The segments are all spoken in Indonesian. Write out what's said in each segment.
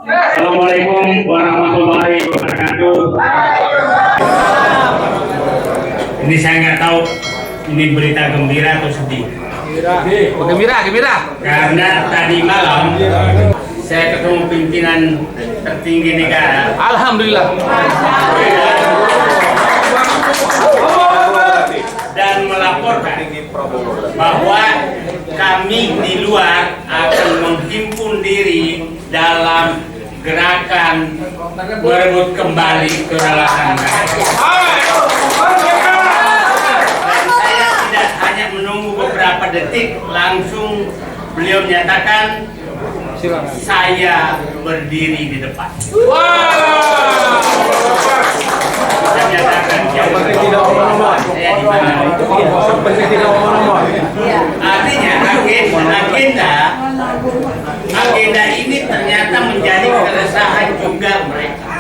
Assalamualaikum warahmatullahi wabarakatuh. Ini saya nggak tahu ini berita gembira atau sedih. Gembira. Karena tadi malam saya ketemu pimpinan tertinggi negara. Alhamdulillah. Dan melaporkan bahwa kami di luar akan menghimpun diri dalam gerakan merebut kembali kedaulatan rakyat. Dan saya tidak hanya menunggu beberapa detik, langsung beliau menyatakan saya berdiri di depan. Saya menyatakan saya di mana. Artinya agenda ini ternyata menjadi keresahan juga mereka.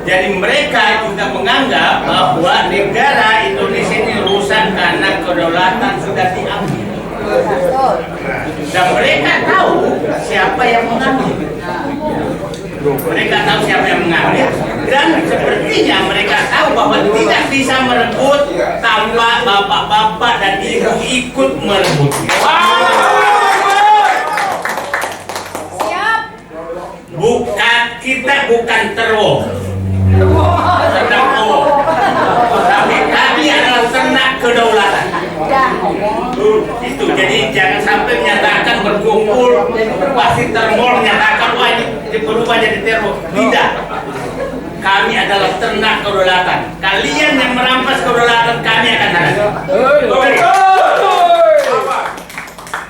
Jadi mereka juga menganggap bahwa negara Indonesia ini rusak karena kedaulatan sudah diambil. Dan mereka tahu siapa yang mengambil. Mereka tahu siapa yang mengambil, dan sepertinya mereka tahu bahwa tidak bisa merebut tanpa bapak-bapak dan ibu ikut merebut. Kita bukan teror, tapi kami adalah ternak kedaulatan. Itu jadi jangan sampai menyatakan berkumpul pasti teror, menyatakan wah ini berubah jadi teror. Tidak, kami adalah ternak kedaulatan. Kalian yang merampas kedaulatan kami akan hadapi.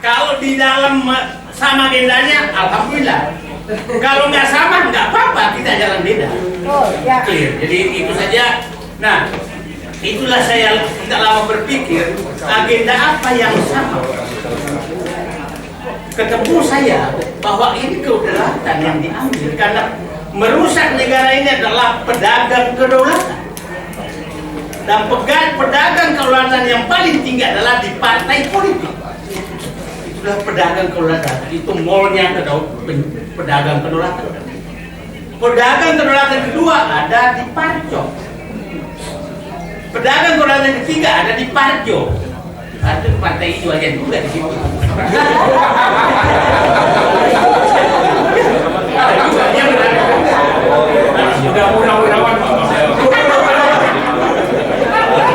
Kalau di dalam sama agendanya, alhamdulillah. Kalau nggak sama, nggak apa-apa, kita jalan beda. Clear. Jadi itu saja. Nah, itulah saya tidak lama berpikir agenda apa yang sama. Ketemu saya bahwa ini kedaulatan yang diambil karena merusak negara ini adalah pedagang kedaulatan. Dan pedagang kedaulatan yang paling tinggi adalah di partai politik. Itulah pedagang kedaulatan. Itu molnya pedagang kedaulatan. Pedagang kedaulatan kedua ada di Parcok. Pedagang kedaulatan ketiga ada di Parjo. Itu partai hijau aja juga di situ.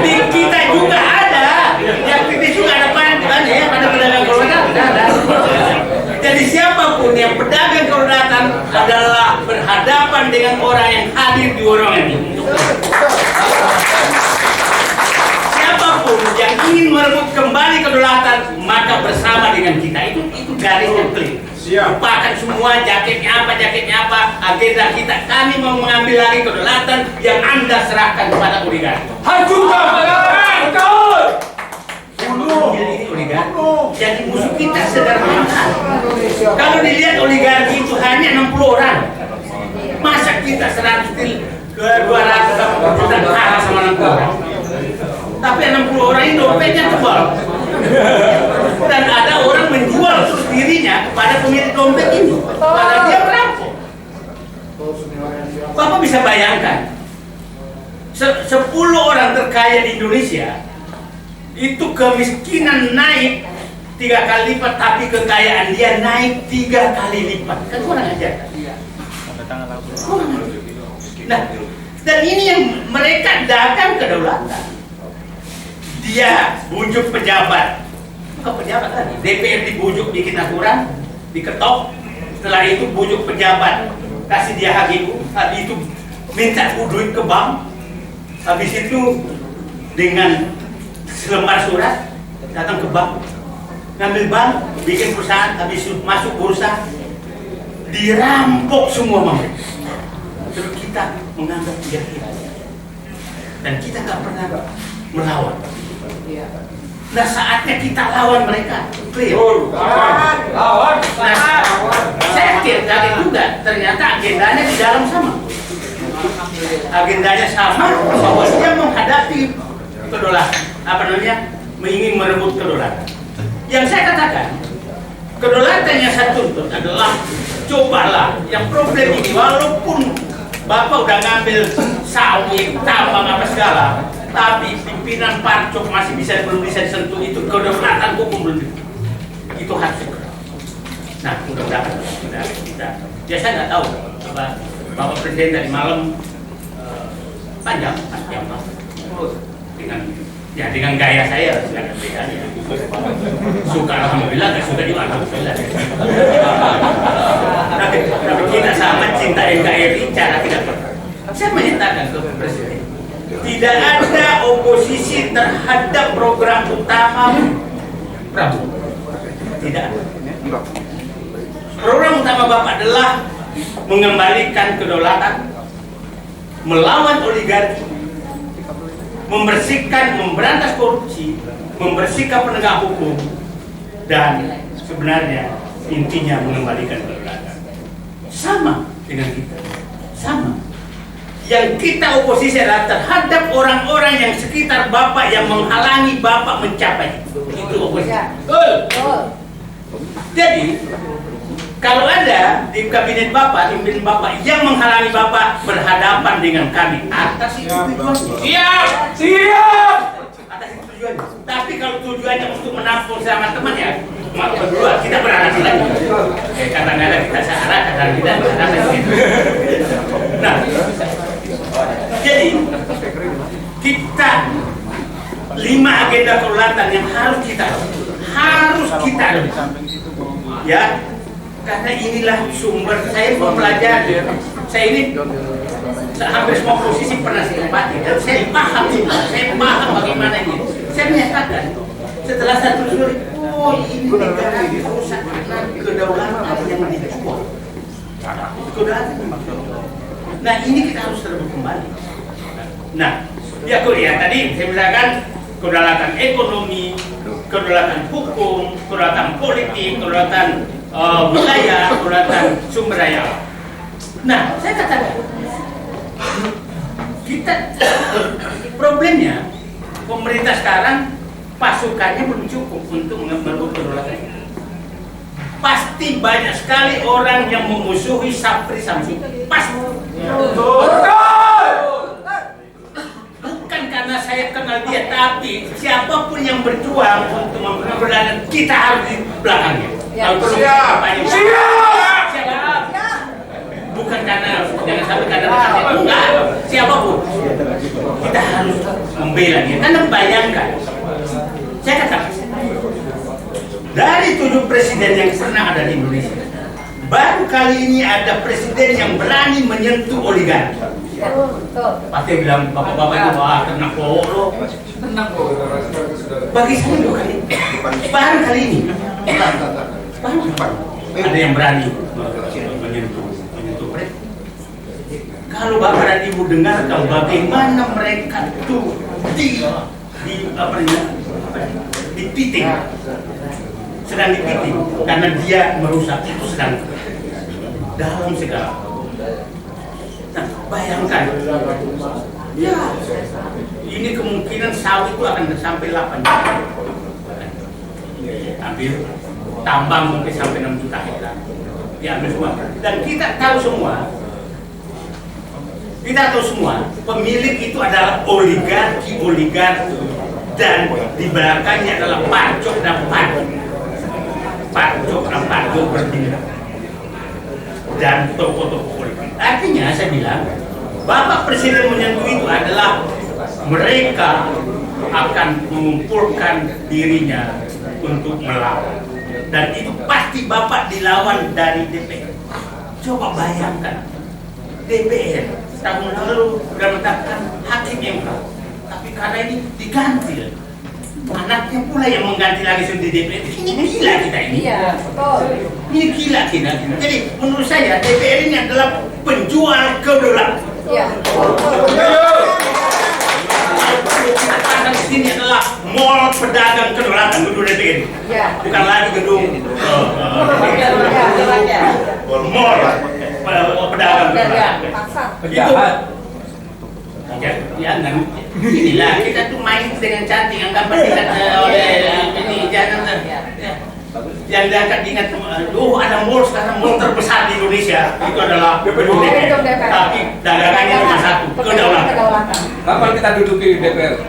Di kita juga ada. Yang kita juga ada kan ya, ada pedagang kedaulatan. Jadi siapapun yang pedagang kedaulatan adalah berhadapan dengan orang yang hadir di ruangan ini. Siapapun yang ingin merebut kembali kedaulatan maka bersama dengan kita. Itu garis yang clear. Lupakan semua jaketnya apa, agenda kita. Kami mau mengambil lagi kedaulatan yang Anda serahkan kepada oligarki. Jadi musuh kita sederhana. Kalau dilihat oligarki itu hanya 60 orang, masa kita 100 ke 200 juta kalah sama 60 orang? Tapi 60 orang ini dompetnya tebal. Dan ada orang menjual dirinya kepada pemilik dompet ini, karena dia merampok. Bapak bisa bayangkan 10 orang terkaya di Indonesia itu kemiskinan naik 3 kali lipat, tapi kekayaan dia naik 3 kali lipat. Kan kurang ajar. Nah, dan ini yang mereka dagang kedaulatan. Dia bujuk pejabat, bukan pejabat tadi, DPR dibujuk bikin aturan, diketok. Setelah itu bujuk pejabat, kasih dia hak ibu. Habis itu minta duit ke bank. Habis itu dengan selembar surat datang ke bank, ngambil bank, bikin perusahaan, habis itu masuk bursa, dirampok semua mampu. Terus kita menganggap dia dan kita nggak pernah melawan. Nah, saatnya kita lawan mereka. Clear. Lawan. Saya kaget juga. Ternyata agendanya di dalam sama. Agendanya sama bahwa dia menghadapi kedaulatan. Apa namanya? Ingin merebut kedaulatan. Yang saya katakan, kedaulatan yang saya tuntut adalah cobalah yang problem ini, walaupun Bapak udah ngambil sawit, tambang apa segala, tapi pimpinan Parcok masih belum bisa disentuh, itu kedaulatan hukum belum itu harus segera. Nah, mudah-mudahan kita. Ya saya nggak tahu, Bapak Presiden dari malam panjang dengan gaya saya tidak ada bedanya. Suka alhamdulillah, nggak suka juga alhamdulillah. Tapi kita sama cinta NKRI cara tidak pernah. Saya menyatakan ke Presiden, tidak ada oposisi terhadap program utama Prabowo. Tidak ada. Program utama Bapak adalah mengembalikan kedaulatan, melawan oligarki, memberantas korupsi, membersihkan penegak hukum, dan sebenarnya intinya mengembalikan kedaulatan. Sama dengan kita, sama. Yang kita oposisi adalah terhadap orang-orang yang sekitar Bapak yang menghalangi Bapak mencapai itu oposisi. Jadi kalau ada di kabinet Bapak, pimpinan Bapak yang menghalangi Bapak berhadapan dengan kami atas itu tujuannya. Siap. Atas itu tujuannya. Tapi kalau tujuannya untuk menampung sama teman ya, maaf berdua kita berharap lagi. Kadang-kadang kita salah, kadang kita berharap lagi. Nah, jadi kita 5 agenda kedaulatan yang harus kita ya, karena inilah sumber saya mempelajari. Saya ini hampir semua posisi pernah saya tempati dan saya paham bagaimana ini. Saya menyatakan setelah satu suri, oh ini negara dirusak karena kedaulatan yang dijual. Kedaulatan. Nah ini kita harus terus kembali. Nah, ya tadi saya misalkan kedaulatan ekonomi, kedaulatan hukum, kedaulatan politik, kedaulatan wilayah, kedaulatan sumber daya. Nah, saya katakan kita problemnya pemerintah sekarang pasukannya belum cukup untuk merebut kedaulatan. Pasti banyak sekali orang yang memusuhi Sapri Samsung. Pasti. Bukan karena saya kenal dia, tapi siapapun yang berjuang untuk memperoleh kita harus di belakangnya. Siap. Bukan karena jangan sampai karena enggak, siapapun kita harus membela dia. Karena bayangkan, saya katakan dari 7 presiden yang pernah ada di Indonesia, baru kali ini ada presiden yang berani menyentuh oligarki. Pasti bilang bapak-bapak itu kena kok lo. Bagi saya bukan baru kali ini. Ada yang berani menyentuh presiden. Kalau Bapak dan Ibu dengarkan bagaimana mereka tuh dipiting, sedang dipiting karena dia merusak, itu sedang dalam segala. Nah, bayangkan, ya ini kemungkinan sawit itu akan sampai 8 juta. Ambil tambang mungkin sampai 6 juta hektar. Diambil semua. Dan kita tahu semua, pemilik itu adalah oligarki dan di belakangnya adalah Parcok dan Parcok berbeda dan tokoh-tokoh politik. Artinya saya bilang, Bapak Presiden menyentuh itu adalah mereka akan mengumpulkan dirinya untuk melawan, dan itu pasti Bapak dilawan dari DPR. Coba bayangkan, DPR tahun lalu sudah menetapkan hakim MK, tapi karena ini diganti, anaknya pula yang mengganti lagi di DPR. Ini gila kita ini. Iya, betul. Ini gila kita. Jadi menurut saya DPR ini adalah penjual kedaulatan. Iya. Kita di sini adalah mall pedagang kedaulatan gedung DPR. Iya. Bukan lagi gedung mall pedagang kedaulatan. Itu ya, inilah kita tuh main dengan cantik, yang gampang diingat oleh ini, jangan yang diangkat diingat. Ada mall sekarang, mall terbesar di Indonesia. Indonesia itu adalah gedung DPR. Tapi dagangannya cuma satu, kedaulatan. Kapan kita duduki DPR?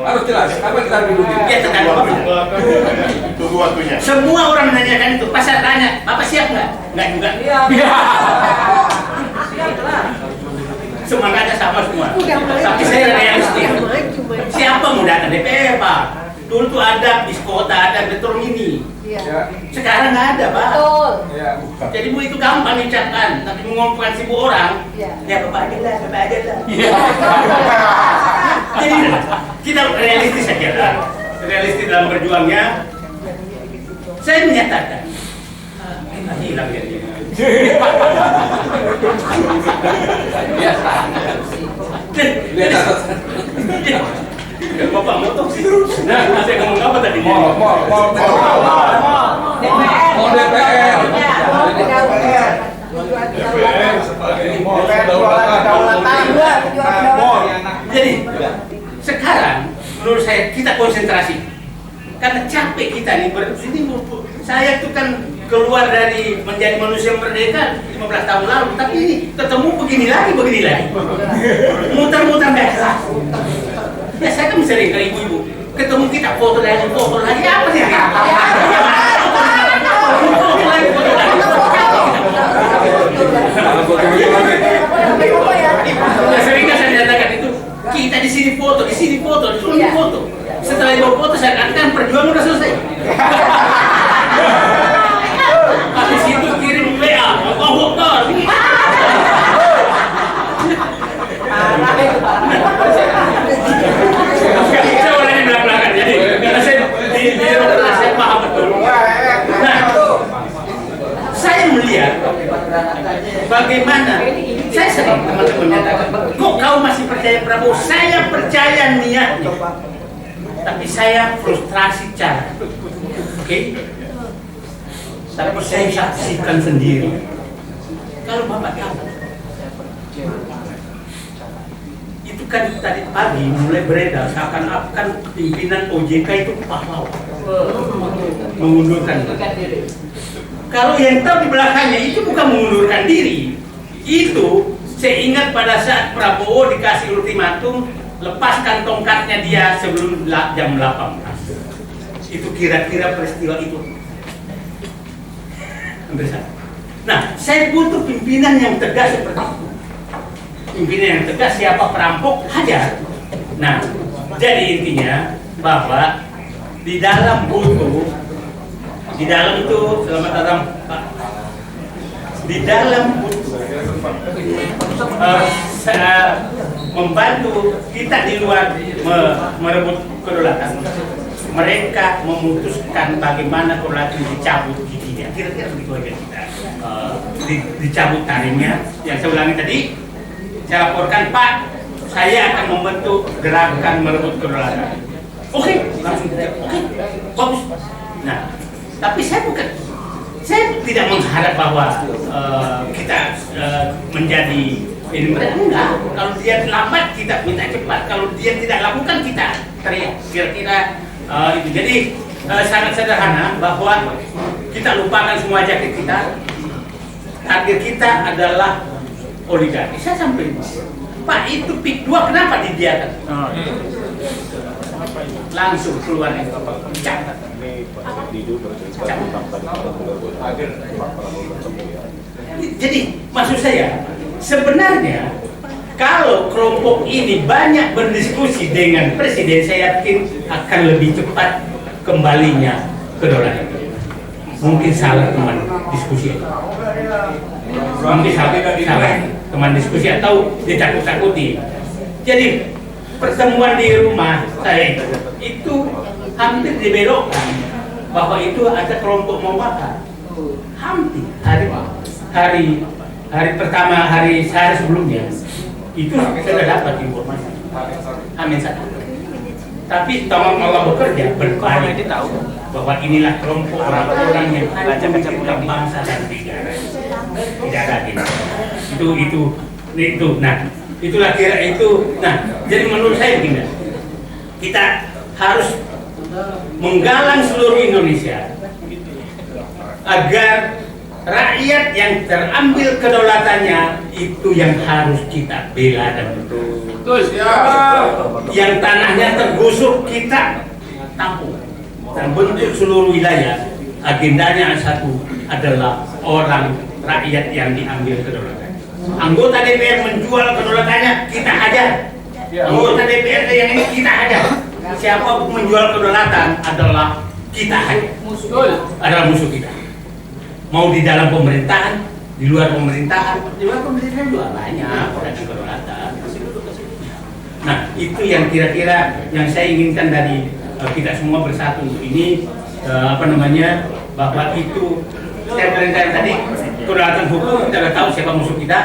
Harus jelas. Kapan kita duduki? Ya tergantung. Tunggu waktunya. Semua orang menanyakan itu. Pas saya tanya, Bapak siap nggak? Nggak juga. Semangatnya sama semua. Tapi saya realistis. Siapa mau datang DPR, Pak? Dulu tuh ada bis kota, ada metro mini. Ya. Sekarang nggak ada, Pak. Betul. Ya. Jadi Bu itu gampang diucapkan, tapi mengumpulkan 1000 orang, Iya. ya Bapak aja lah. Jadi kita realistis saja lah. Realistis dalam berjuangnya. Saya menyatakan, hilang ya dia. Biasa. Bapak motong sih. Nah, saya ngomong apa tadi? Mau DPR. Jadi sekarang menurut saya kita konsentrasi karena capek kita nih saya tuh kan keluar dari menjadi manusia merdeka 15 tahun lalu, tapi ini ketemu begini lagi muter-muter nggak jelas. Ya saya kan sering ke ibu-ibu ketemu kita foto lagi apa sih? Nah, seringnya saya nyatakan itu kita di sini foto, di sini foto. Setelah ibu foto saya katakan perjuangan udah selesai. Habis itu kirim WA, Bogor. Saya orangnya belak-belakan, jadi karena saya di saya paham betul. Nah, saya melihat bagaimana saya sering teman-teman menyatakan, kok kau masih percaya Prabowo? Saya percaya niatnya, tapi saya frustrasi cara. Oke? Tapi saya saksikan sendiri. Kalau Bapak tahu, itu kan tadi pagi mulai beredar seakan-akan pimpinan OJK itu pahlawan mengundurkan diri. Kalau yang tahu di belakangnya itu bukan mengundurkan diri, itu saya ingat pada saat Prabowo dikasih ultimatum lepaskan tongkatnya dia sebelum jam 18. Itu kira-kira peristiwa itu. Nah, saya butuh pimpinan yang tegas seperti itu. Pimpinan yang tegas, siapa perampok hajar. Nah, jadi intinya bahwa di dalam itu selamat datang Pak. Di dalam saya membantu kita di luar merebut kedaulatan. Mereka memutuskan bagaimana kedaulatan dicabut giginya. Kira-kira begitu aja kita dicabut taringnya. Yang saya ulangi tadi, saya laporkan Pak, saya akan membentuk gerakan merebut kedaulatan. Oke, langsung oke, bagus. Nah, tapi saya tidak mengharap bahwa kita menjadi ini enggak. Kalau dia lambat kita minta cepat, kalau dia tidak lakukan kita teriak. Kira-kira itu. Jadi sangat sederhana bahwa kita lupakan semua jaket kita. Target kita adalah oligarki. Saya sampai Pak itu PIK 2 kenapa dibiarkan? Langsung keluar itu. Jadi maksud saya sebenarnya kalau kelompok ini banyak berdiskusi dengan presiden, saya yakin akan lebih cepat kembalinya kedaulatan. Mungkin salah teman diskusi. Mungkin salah teman diskusi atau ditakut-takuti. Jadi pertemuan di rumah saya itu hampir dibelokkan bahwa itu ada kelompok mau makan. Hampir hari pertama, hari sebelumnya itu sudah dapat informasi. Amin satu. Tapi tolong Allah bekerja berbalik tahu bahwa inilah kelompok orang-orang yang baca-baca bangsa dan negara. Tidak lagi. Itu. Nah, itulah kira itu. Nah, jadi menurut saya begini, kita harus menggalang seluruh Indonesia agar rakyat yang terambil kedaulatannya itu yang harus kita bela dan betul. Yang tanahnya tergusur kita tampung dan bentuk seluruh wilayah. Agendanya satu adalah orang rakyat yang diambil kedaulatannya. Anggota DPR menjual kedaulatannya, kita hajar. Anggota DPRD yang ini kita hajar. Siapapun menjual kedaulatan adalah kita hajar. Adalah musuh kita. Mau di dalam pemerintahan, di luar pemerintahan juga banyak orang kedaulatan. Nah, itu yang kira-kira yang saya inginkan dari kita semua bersatu ini, bahwa itu saya perintahkan tadi, kedaulatan hukum kita sudah tahu siapa musuh kita,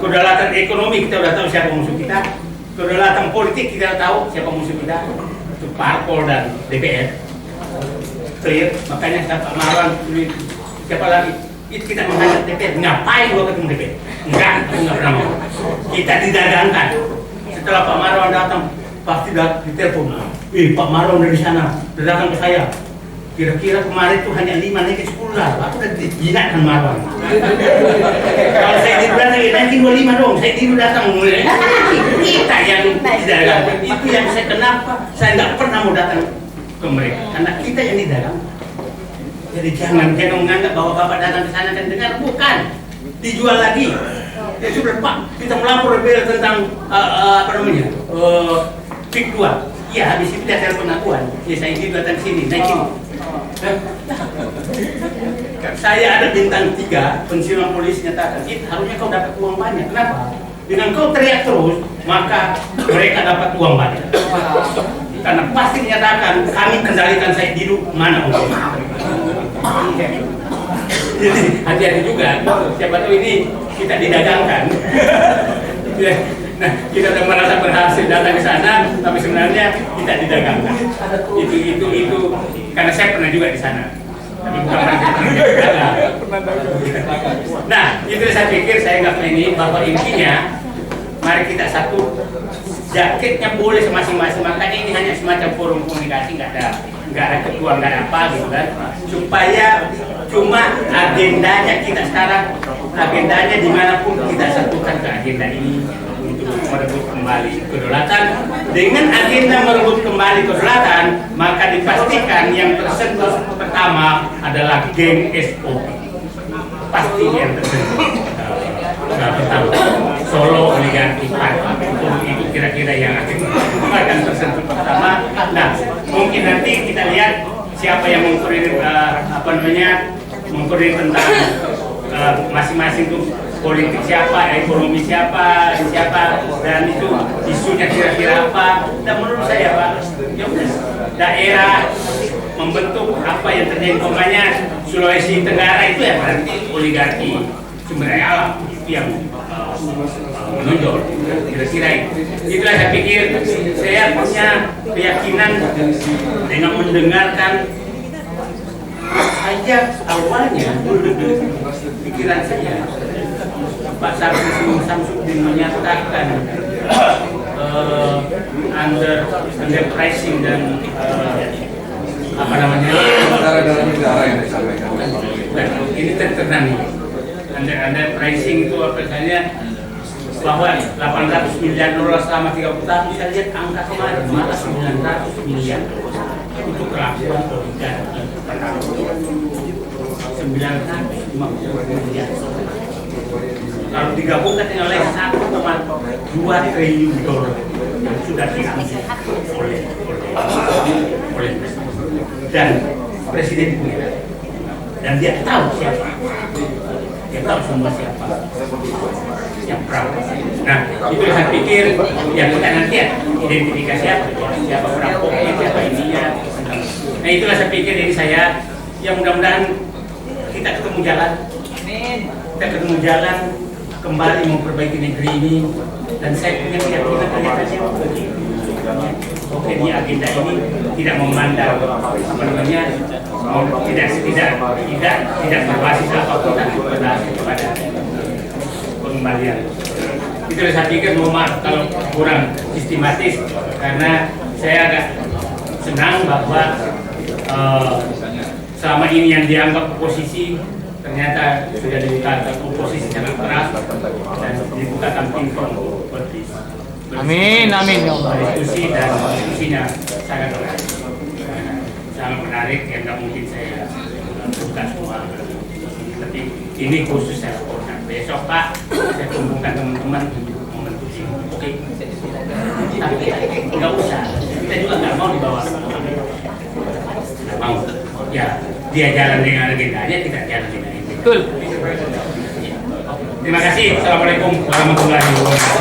kedaulatan ekonomi kita sudah tahu siapa musuh kita, kedaulatan politik kita sudah tahu siapa musuh kita, itu parpol dan DPR. Clear, makanya Pak Marwan, siapa lagi? Itu kita menghadap DPR, ngapain gua ketemu DPR? Enggak, aku nggak pernah mau. Kita didagangkan. Setelah Pak Marwan datang, pasti ditelepon. Pak Marwan dari sana, datang ke saya. Kira-kira kemarin tuh hanya 5 naik ke 10 lah. Aku udah dijinakkan Marwan. Kalau saya dibilang nanti 25 dong, saya dulu datang. Kita yang didagangkan. Itu yang saya kenapa saya nggak pernah mau datang ke mereka, karena kita yang didagangkan. Jadi jangan menganggap bahwa Bapak datang ke sana dan dengar, bukan, dijual lagi. Ya sudah Pak, kita melapor tentang Pik 2. Ya habis itu dia telepon akuan. Ya saya ini datang ke sini, naikin. Saya ada bintang 3, pensiunan polisi nyatakan, harusnya kau dapat uang banyak. Kenapa? Dengan kau teriak terus, maka mereka dapat uang banyak. Karena pasti menyatakan kami kendalikan saya hidup mana uangnya. Jadi hati-hati juga, siapa tahu ini kita didagangkan. Nah, kita sudah merasa berhasil datang ke sana, tapi sebenarnya kita didagangkan. Itu karena saya pernah juga di sana. Tapi bukan nah, itu saya pikir saya nggak ini bahwa intinya mari kita satu, jaketnya boleh masing-masing, makanya ini hanya semacam forum komunikasi, nggak ada ketua, nggak ada apa gitu kan, supaya cuma agendanya kita sekarang, agendanya dimanapun kita satukan ke agenda ini untuk merebut kembali kedaulatan. Dengan agenda merebut kembali kedaulatan, maka dipastikan yang tersentuh pertama adalah geng SOP, pasti yang tersentuh. Pertama, Solo oligarki itu kira-kira yang akan tersentuh pertama. Nah, mungkin nanti kita lihat siapa yang mengkoordinir mengkoordinir tentang masing-masing tuh politik siapa, ekonomi siapa, dan itu isunya kira-kira apa. Dan menurut saya Pak, ya udah, daerah membentuk apa yang terjadi, umpamanya Sulawesi Tenggara itu ya berarti oligarki sumber daya alam yang menonjol, kira-kira itulah saya pikir. Saya punya keyakinan dengan mendengarkan saja awalnya pikiran saya, Pak Samsudin menyatakan under pricing dan negara yang disampaikan. Ini terkenal nih. Under pricing itu apa saja, bahwa 800 miliar dolar selama 30 tahun. Saya lihat angka kemarin malah 900 miliar untuk kelakuan oligarki. 950 miliar. Kalau digabungkan dengan lain 1,2 triliun dolar yang sudah diambil oleh dan presiden punya, dan dia tahu siapa. Dia tahu semua siapa yang perampok. Nah, itu saya pikir yang kita nanti identifikasi siapa perampoknya, siapa ininya. Nah, itulah saya pikir ini saya, yang mudah-mudahan kita ketemu jalan. Kita ketemu jalan kembali memperbaiki negeri ini, dan saya punya keyakinan kelihatannya oke, di agenda ini tidak memandang tidak berbasis apapun, tapi berbasis kepada pengembalian. Itu saya pikir, mohon maaf kalau kurang sistematis, karena saya agak senang bahwa selama ini yang dianggap oposisi ternyata sudah dibuka oposisi sangat keras dan dibukakan pintu Amin, amin ya Allah. diskusi dan diskusinya sangat menarik yang nggak mungkin saya buka semua. Tapi ini khusus saya laporkan. Besok Pak, saya kumpulkan teman-teman untuk membentuk tim. Oke, tapi nggak usah. Kita juga nggak mau dibawa. Nggak mau. Ya, dia jalan dengan agendanya, kita jalan dengan agendanya. Betul. Terima kasih. Assalamualaikum warahmatullahi wabarakatuh.